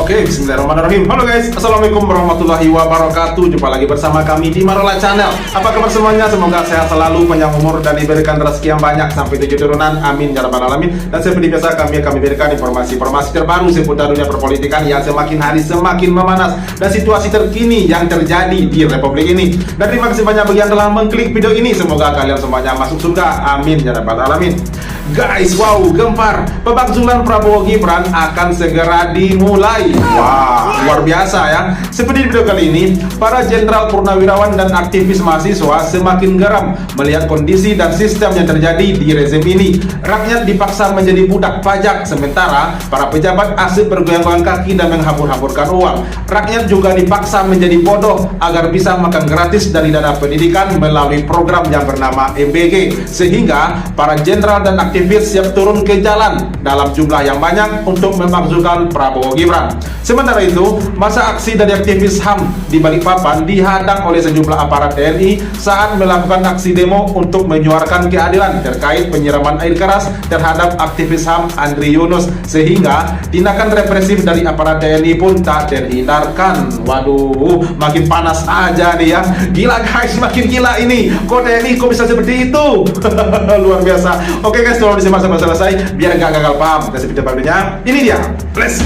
Oke, bismillahirrahmanirrahim. Halo guys, assalamualaikum warahmatullahi wabarakatuh. Jumpa lagi bersama kami di Marola Channel. Apa kabar semuanya? Semoga sehat selalu, panjang umur, dan diberikan rezeki yang banyak sampai 7 turunan. Amin ya rabbal alamin. Dan seperti biasa kami berikan informasi-informasi terbaru seputar dunia perpolitikan yang semakin hari semakin memanas dan situasi terkini yang terjadi di Republik ini. Dan terima kasih banyak bagi yang telah mengklik video ini. Semoga kalian semuanya masuk surga. Amin ya rabbal alamin. Guys, wow, gempar. Pebakzulan Prabowo Gibran akan segera dimulai. Wah, luar biasa ya. Seperti di video kali ini, para jenderal purnawirawan dan aktivis mahasiswa semakin geram melihat kondisi dan sistem yang terjadi di rezim ini. Rakyat dipaksa menjadi budak pajak, sementara para pejabat asik bergoyang-goyang kaki dan menghambur-hamburkan uang. Rakyat juga dipaksa menjadi bodoh agar bisa makan gratis dari dana pendidikan melalui program yang bernama MBG. Sehingga para jenderal dan aktivis siap turun ke jalan dalam jumlah yang banyak untuk memakzulkan Prabowo Gibran. Sementara itu, masa aksi dari aktivis HAM di Balikpapan dihadang oleh sejumlah aparat TNI saat melakukan aksi demo untuk menyuarakan keadilan terkait penyiraman air keras terhadap aktivis HAM Andri Yunus, sehingga tindakan represif dari aparat TNI pun tak terhindarkan. Waduh, makin panas aja nih ya. Gila guys, makin gila ini. Kok TNI kok bisa seperti itu? Luar biasa. Oke guys, tolong disimak sampai selesai biar gak gagal paham. Dan seperti videonya, ini dia. Let's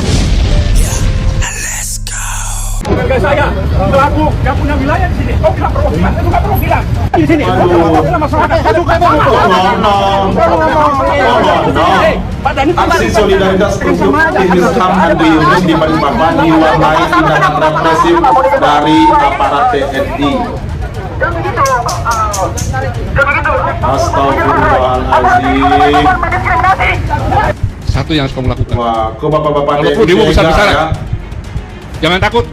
Warga saya, pelaku yang punya wilayah di sini. Kau bilang perwakilan, saya juga perwakilan di sini. Perwakilan masyarakat, saya juga aksi solidaritas untuk aktivis HAM Andri Yunus di Balikpapan diwarnai tindakan represif dari aparat TNI. Astagfirullahaladzim. Satu yang harus kamu lakukan. Wah, kok bapak-bapak Walaupun TNI demo besar-besaran, ya? jangan takut.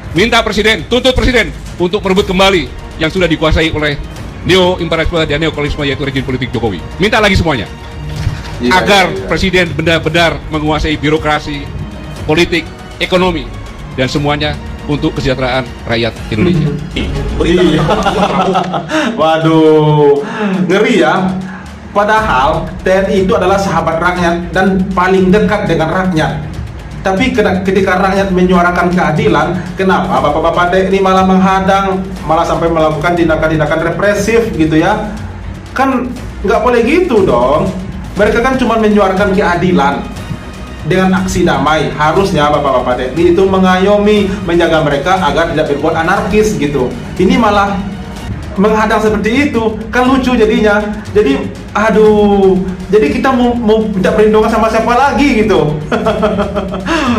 Minta presiden, tuntut presiden untuk merebut kembali yang sudah dikuasai oleh neo-imperialisme dan neokolonialisme, yaitu rejim politik Jokowi. Minta lagi semuanya, agar presiden benar-benar menguasai birokrasi, politik, ekonomi, dan semuanya untuk kesejahteraan rakyat Indonesia. Iya. Waduh, ngeri ya. Padahal TNI itu adalah sahabat rakyat dan paling dekat dengan rakyat. Tapi ketika rakyat menyuarakan keadilan, kenapa bapak-bapak TNI malah menghadang, malah sampai melakukan tindakan-tindakan represif gitu ya? Kan nggak boleh gitu dong. Mereka kan cuma menyuarakan keadilan dengan aksi damai. Harusnya bapak-bapak TNI itu mengayomi, menjaga mereka agar tidak berbuat anarkis gitu. Ini malah menghadang seperti itu, kan lucu jadinya. Jadi aduh, jadi kita mau minta perlindungan sama siapa lagi gitu.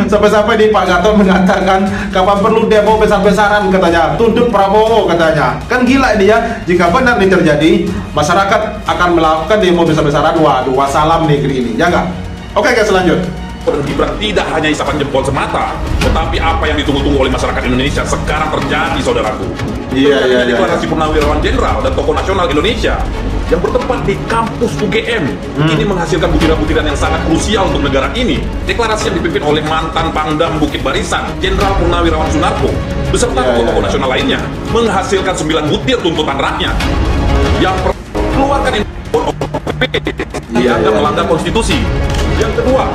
Sampai-sampai di Pak Gatot mengatakan kapan perlu demo besar-besaran katanya, tuntut Prabowo katanya. Kan gila ini ya. Jika benar ini terjadi, masyarakat akan melakukan demo besar-besaran. Waduh, wassalam negeri ini, ya nggak? Oke guys, lanjut. Gibran tidak hanya isapan jempol semata, tetapi apa yang ditunggu-tunggu oleh masyarakat Indonesia sekarang terjadi, saudaraku. Iya. Deklarasi purnawirawan jenderal dan tokoh nasional Indonesia yang bertempat di kampus UGM ini menghasilkan butiran-butiran yang sangat krusial untuk negara ini. Deklarasi yang dipimpin oleh mantan Pangdam Bukit Barisan, Jenderal Purnawirawan Sunarko, beserta tokoh-tokoh nasional lainnya, menghasilkan 9 butir tuntutan rakyat yang keluarkan dianggap melanggar konstitusi. Yang kedua,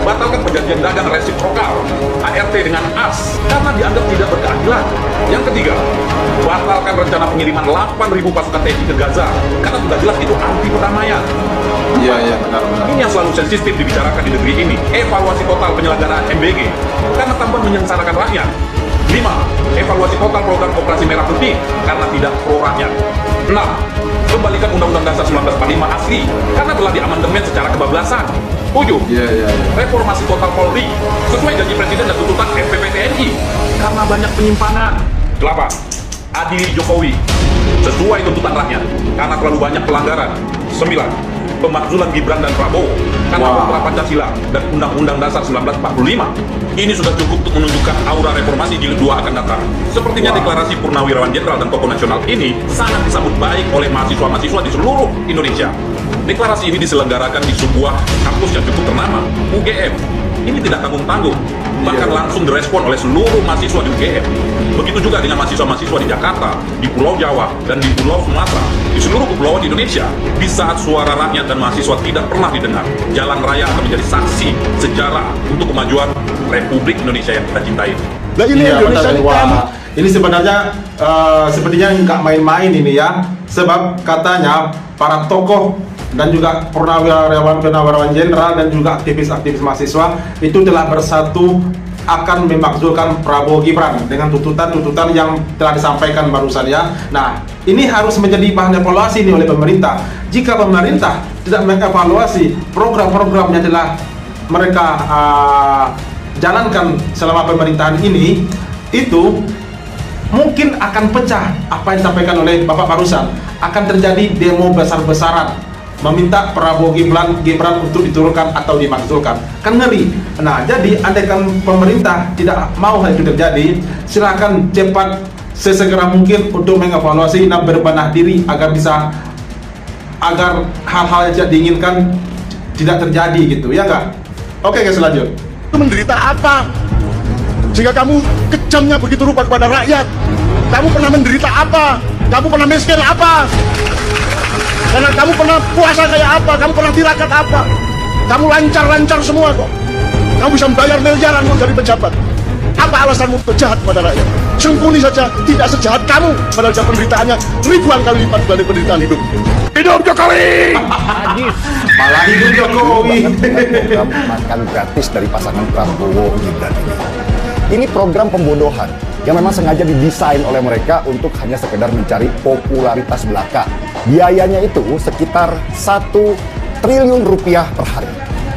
batalkan perjanjian dagang resiprokal ART dengan AS karena dianggap tidak berkeadilan. Yang ketiga, batalkan rencana pengiriman 8.000 pasukan TNI ke Gaza karena sudah jelas itu anti perdamaian. Iya, benar. Ini yang selalu sensitif dibicarakan di negeri ini. Evaluasi total penyelenggaraan MBG karena tanpa menyengsarakan rakyat. 5. Evaluasi total program Operasi Merah Putih karena tidak pro rakyat. 6. Kembalikan Undang-Undang Dasar 1945 asli karena telah diamandemen secara kebablasan. 7. Reformasi total Polri sesuai janji Presiden dan tuntutan FPP TNI karena banyak penyimpangan. 8. Adili Jokowi sesuai tuntutan rakyat karena terlalu banyak pelanggaran. 9. Pemakzulan Gibran dan Prabowo karena kontra Pancasila dan Undang-Undang Dasar 1945. Ini sudah cukup untuk menunjukkan aura reformasi jilid 2 akan datang. Sepertinya deklarasi purnawirawan jenderal dan tokoh nasional ini sangat disambut baik oleh mahasiswa-mahasiswa di seluruh Indonesia. Deklarasi ini diselenggarakan di sebuah kampus yang cukup ternama, UGM. ini tidak tanggung-tanggung, bahkan langsung direspon oleh seluruh mahasiswa di UGM. Begitu juga dengan mahasiswa-mahasiswa di Jakarta, di Pulau Jawa, dan di Pulau Sumatera, di seluruh kepulauan di Indonesia. Di saat suara rakyat dan mahasiswa tidak pernah didengar, jalan raya akan menjadi saksi sejarah untuk kemajuan Republik Indonesia yang kita cintai. Nah ini Iya, Indonesia betul. Wah, ini sebenarnya sepertinya nggak main-main ini ya, sebab katanya para tokoh dan juga purnawirawan jenderal dan juga aktivis-aktivis mahasiswa itu telah bersatu akan memakzulkan Prabowo Gibran dengan tuntutan-tuntutan yang telah disampaikan barusan ya. Nah, ini harus menjadi bahan evaluasi nih oleh pemerintah. Jika pemerintah tidak mengevaluasi program-program yang telah mereka jalankan selama pemerintahan ini, itu mungkin akan pecah apa yang disampaikan oleh Bapak barusan. Akan terjadi demo besar-besaran meminta Prabowo Gibran untuk diturunkan atau dimakzulkan. Kan ngeri. Nah, jadi andaikan pemerintah tidak mau hal itu terjadi, silakan cepat sesegera mungkin untuk mengevaluasi dan berbenah diri agar hal-hal yang tidak diinginkan tidak terjadi gitu, ya enggak? Oke guys, lanjut. menderita apa? Sehingga kamu kejamnya begitu rupa kepada rakyat. Kamu pernah menderita apa? Kamu pernah miskin apa? Karena kamu pernah puasa kayak apa? Kamu pernah tirakat apa? Kamu lancar-lancar semua kok. Kamu bisa membayar miliaran untuk jadi pejabat. Apa alasanmu jahat kepada rakyat? Sengkuni saja tidak sejahat kamu. Padahal penderitaannya ribuan kali lipat dari penderitaan hidup. Hidup Jokowi! Malah hidup Jokowi. Program makan gratis dari pasangan Prabowo Gibran ini program pembodohan yang memang sengaja didesain oleh mereka untuk hanya sekedar mencari popularitas belaka. Biayanya itu sekitar 1 triliun rupiah per hari.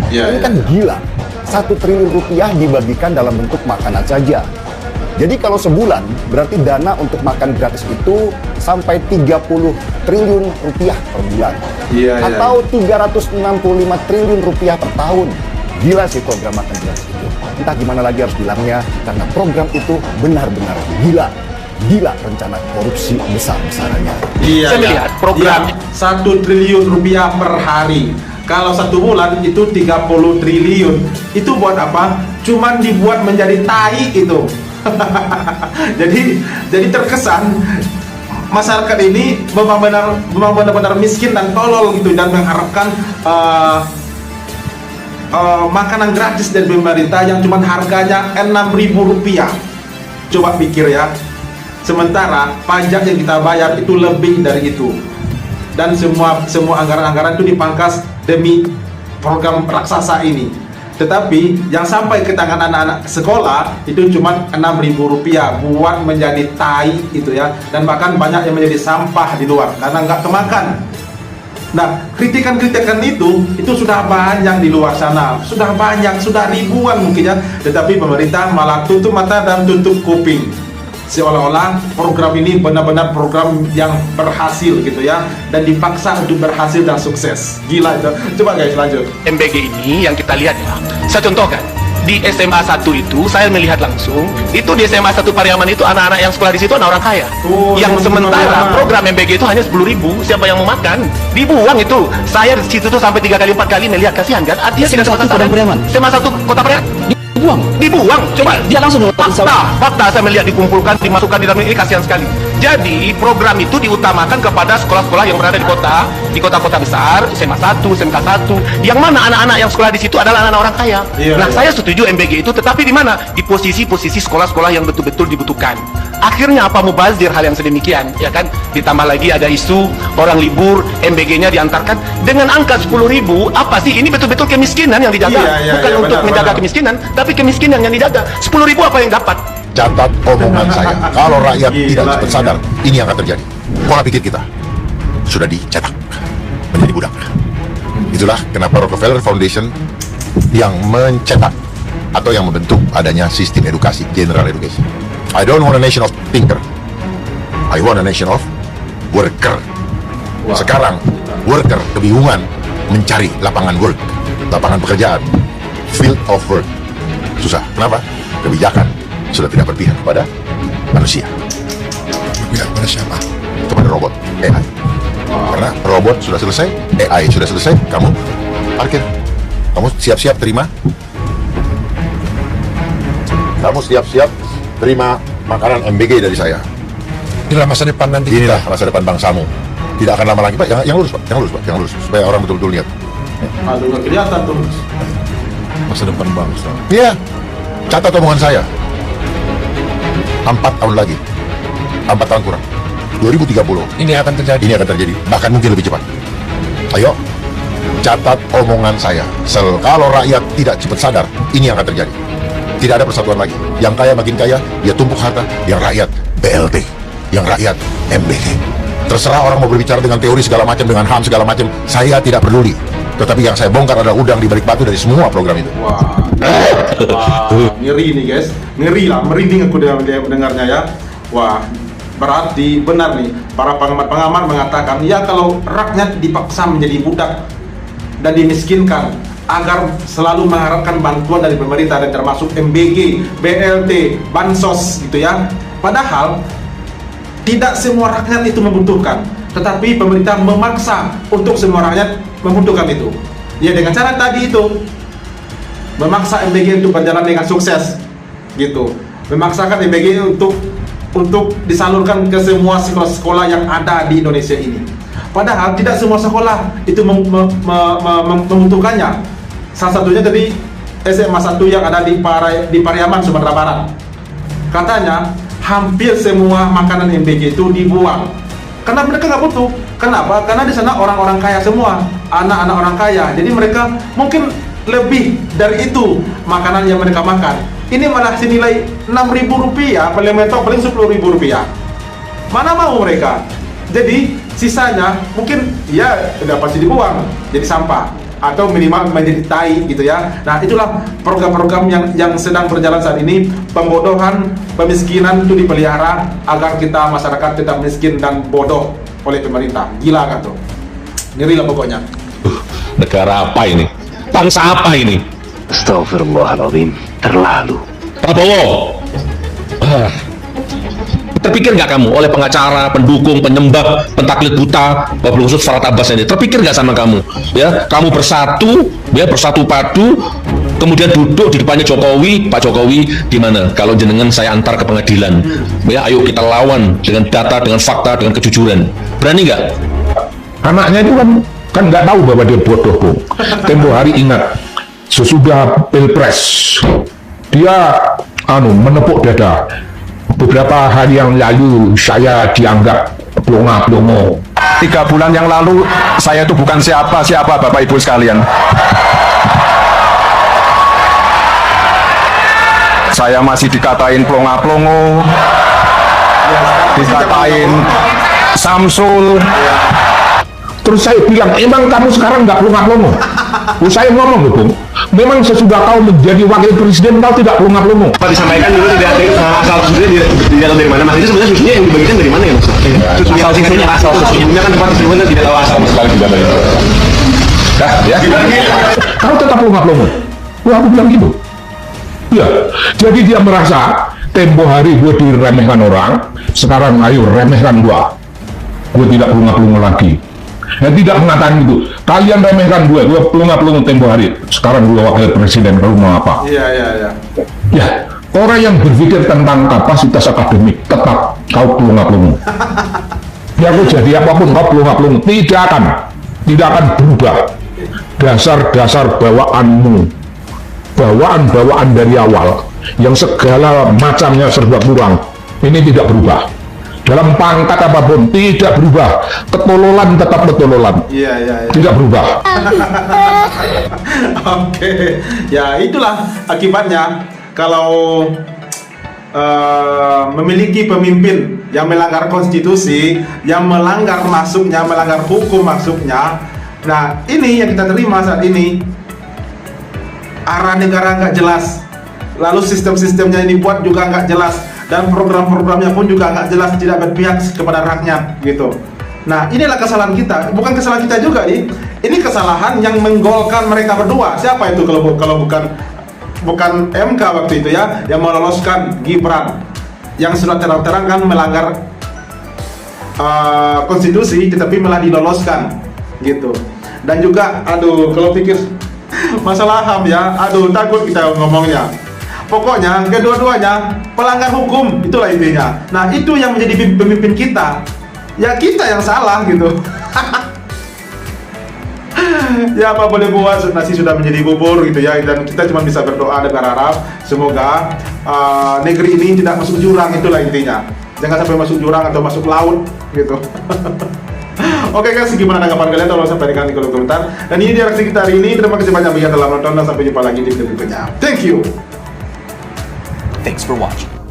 Ini kan gila. 1 triliun rupiah dibagikan dalam bentuk makanan saja. Jadi kalau sebulan berarti dana untuk makan gratis itu sampai 30 triliun rupiah per bulan. Atau 365 triliun rupiah per tahun. Gila sih program makan gratis itu. Entah gimana lagi harus bilangnya, karena program itu benar-benar gila. Gila rencana korupsi besar-besarannya. Saya melihat program 1 triliun rupiah per hari. Kalau 1 bulan itu 30 triliun. Itu buat apa? Cuman dibuat menjadi tai itu. jadi terkesan masyarakat ini memang benar-benar miskin dan tolol gitu, dan mengharapkan makanan gratis dari pemerintah yang cuma harganya Rp6.000. Coba pikir ya. Sementara pajak yang kita bayar itu lebih dari itu. Dan semua anggaran-anggaran itu dipangkas demi program raksasa ini. Tetapi yang sampai ke tangan anak-anak sekolah itu cuma Rp6.000 buat menjadi tai itu ya. Dan bahkan banyak yang menjadi sampah di luar karena nggak kemakan. Nah, kritikan-kritikan itu sudah banyak di luar sana, sudah banyak, sudah ribuan mungkin ya. Tetapi pemerintah malah tutup mata dan tutup kuping, seolah-olah program ini benar-benar program yang berhasil gitu ya, dan dipaksa untuk berhasil dan sukses. Gila itu. Coba guys lanjut. MBG ini yang kita lihat ya, saya contohkan di SMA 1 itu saya melihat langsung itu di SMA 1 Pariaman itu anak-anak yang sekolah di situ anak orang kaya. Yang sementara program MBG itu hanya 10.000, siapa yang mau makan? Dibuang itu. Saya di situ tuh sampai 3 kali 4 kali melihat, kasihan kan? Artinya SMA 1 Kota Pariaman. SMA 1 Kota Pariaman dibuang. Coba dia langsung fakta saya melihat dikumpulkan, dimasukkan di dalam ini, kasihan sekali. Jadi program itu diutamakan kepada sekolah-sekolah yang berada di kota-kota besar, SMA 1, SMK 1, yang mana anak-anak yang sekolah di situ adalah anak-anak orang kaya. Saya setuju MBG itu, tetapi di mana? Di posisi-posisi sekolah-sekolah yang betul-betul dibutuhkan. Akhirnya apa, mubazir hal yang sedemikian, ya kan? Ditambah lagi ada isu orang libur, MBG-nya diantarkan dengan angka 10.000. Apa sih ini? Betul-betul kemiskinan yang dijaga, bukan untuk menjaga kemiskinan, tapi kemiskinan yang dijaga. 10.000 apa yang dapat? Catat omongan saya, kalau rakyat tidak cepat sadar, ini yang akan terjadi. Pola pikir kita sudah dicetak menjadi budak. Itulah kenapa Rockefeller Foundation yang mencetak atau yang membentuk adanya sistem edukasi, general education. I don't want a nation of thinker, I want a nation of worker. Sekarang worker kebingungan mencari lapangan work, lapangan pekerjaan, field of work. Susah. Kenapa? Kebijakan sudah tidak berpihak kepada manusia. Berpihak kepada siapa? Kepada robot, AI. Karena robot sudah selesai, AI sudah selesai, kamu parkir. Kamu siap-siap terima Kamu siap-siap terima makanan MBG dari saya. Inilah masa depan nanti. Inilah masa depan bangsamu. Tidak akan lama lagi, Pak. Yang lurus, Pak. Yang lurus, Pak. Yang lurus. Supaya orang betul-betul lihat. Aduh, nggak kelihatan tuh. Masa depan bangsa. Iya. Catat omongan saya. 4 tahun lagi. 4 tahun kurang. 2030. Ini akan terjadi. Ini akan terjadi. Bahkan mungkin lebih cepat. Ayo. Catat omongan saya. Kalau rakyat tidak cepat sadar, ini yang akan terjadi. Tidak ada persatuan lagi. Yang kaya makin kaya, dia tumpuk harta. Yang rakyat, BLT. Yang rakyat, MBG. Terserah orang mau berbicara dengan teori segala macam, dengan HAM segala macam, saya tidak peduli. Tetapi yang saya bongkar adalah udang di balik batu dari semua program itu. Wah, ngeri nih guys, ngeri lah, merinding aku mendengarnya ya. Wah, berarti benar nih, para pengamat mengatakan, ya kalau rakyat dipaksa menjadi budak dan dimiskinkan agar selalu mengharapkan bantuan dari pemerintah dan termasuk MBG, BLT, Bansos gitu ya. Padahal tidak semua rakyat itu membutuhkan, tetapi pemerintah memaksa untuk semua rakyat membutuhkan itu. Ya dengan cara tadi itu, memaksa MBG untuk berjalan dengan sukses, gitu. Memaksakan MBG untuk disalurkan ke semua sekolah-sekolah yang ada di Indonesia ini. Padahal tidak semua sekolah itu membutuhkannya. Salah satunya tadi SMA 1 yang ada di Pariaman, Sumatera Barat. Katanya hampir semua makanan MBG itu dibuang karena mereka nggak butuh. Kenapa? Karena di sana orang-orang kaya semua, anak-anak orang kaya. Jadi mereka mungkin lebih dari itu makanan yang mereka makan. Ini malah senilai Rp6.000, paling mentok paling Rp10.000. Mana mau mereka? Jadi sisanya mungkin ya udah pasti dibuang jadi sampah atau minimal menjadi tai gitu ya. Nah itulah program-program yang sedang berjalan saat ini. Pembodohan, pemiskinan itu dipelihara agar kita masyarakat tetap miskin dan bodoh oleh pemerintah. Gila kan tuh, ngeri lah pokoknya. Negara apa ini? Bangsa apa ini? Astagfirullahaladzim, terlalu. Prabowo, terpikir nggak kamu oleh pengacara, pendukung, penyembah, pentaklid buta, wabil khusus Farhad Abbas ini, terpikir nggak sama kamu? Ya, kamu bersatu, ya bersatu padu, kemudian duduk di depannya Jokowi, Pak Jokowi, di mana? Kalau jenengan saya antar ke pengadilan, ya ayo kita lawan dengan data, dengan fakta, dengan kejujuran. Berani nggak? Anaknya itu kan nggak tahu bahwa dia bodoh, Bung. Tempo hari ingat, sesudah Pilpres, dia menepuk dada. Beberapa hari yang lalu saya dianggap pelongo-pelongo. 3 bulan yang lalu saya itu bukan siapa-siapa Bapak Ibu sekalian. Saya masih dikatain pelongo-pelongo, dikatain Samsul. Terus saya bilang, emang kamu sekarang nggak pelongo-pelongo? Saya ngomong loh, Bung, memang sesudah kau menjadi wakil presiden kau tidak pelongo-pelongo. Pak disampaikan dulu tidak ada asal susunya tidak dari mana, Mas? Itu sebenarnya susunya yang dibagikan dari mana ya, Mas? Asal susunya kan tempat sebelumnya tidak tahu asal sekali tidak ada. Dah, ya. Kau tetap pelongo-pelongo. Wah, aku bilang gitu. Ya, jadi dia merasa tempo hari gue diremehkan orang, sekarang ayo remehkan gua. Gue tidak pelongo-pelongo lagi. Ya tidak mengatakan itu. Kalian remehkan gue pelongo-pelongo tempo hari. Sekarang gue wakil presiden, kamu mau apa? Iya. Ya, orang yang berpikir tentang kapasitas akademik tetap kau pelongo-pelongo. Ya, aku jadi apapun kau pelongo-pelongo. Tidak akan berubah. Dasar-dasar bawaanmu, bawaan dari awal yang segala macamnya serba kurang, ini tidak berubah. Dalam pangkat apapun tidak berubah. Ketololan tetap ketololan. Iya. Tidak berubah. Oke. Ya itulah akibatnya kalau memiliki pemimpin yang melanggar konstitusi, yang melanggar hukum masuknya. Nah ini yang kita terima saat ini. Arah negara nggak jelas, lalu sistem-sistemnya ini buat juga nggak jelas, dan program-programnya pun juga nggak jelas, tidak berpihak kepada rakyat gitu. Nah inilah kesalahan kita, bukan kesalahan kita juga nih. Ini kesalahan yang menggolkan mereka berdua. Siapa itu kalau bukan MK waktu itu ya, yang meloloskan Gibran, yang sudah terang-terang kan melanggar konstitusi, tetapi malah diloloskan gitu. Dan juga, aduh kalau pikir masalah HAM ya, aduh takut kita ngomongnya. Pokoknya kedua-duanya pelanggar hukum, itulah intinya. Nah itu yang menjadi pemimpin kita. Ya kita yang salah gitu. Ya apa boleh buat, nasi sudah menjadi bubur gitu ya. Dan kita cuma bisa berdoa dan berharap semoga negeri ini tidak masuk jurang, itulah intinya. Jangan sampai masuk jurang atau masuk laut gitu. Oke guys, gimana tanggapan kalian? Tolong sampaikan di kolom komentar. Dan ini dia reaksi kita hari ini. Terima kasih banyak yang telah menonton dan sampai jumpa lagi di video berikutnya. Thank you. Thanks for watching.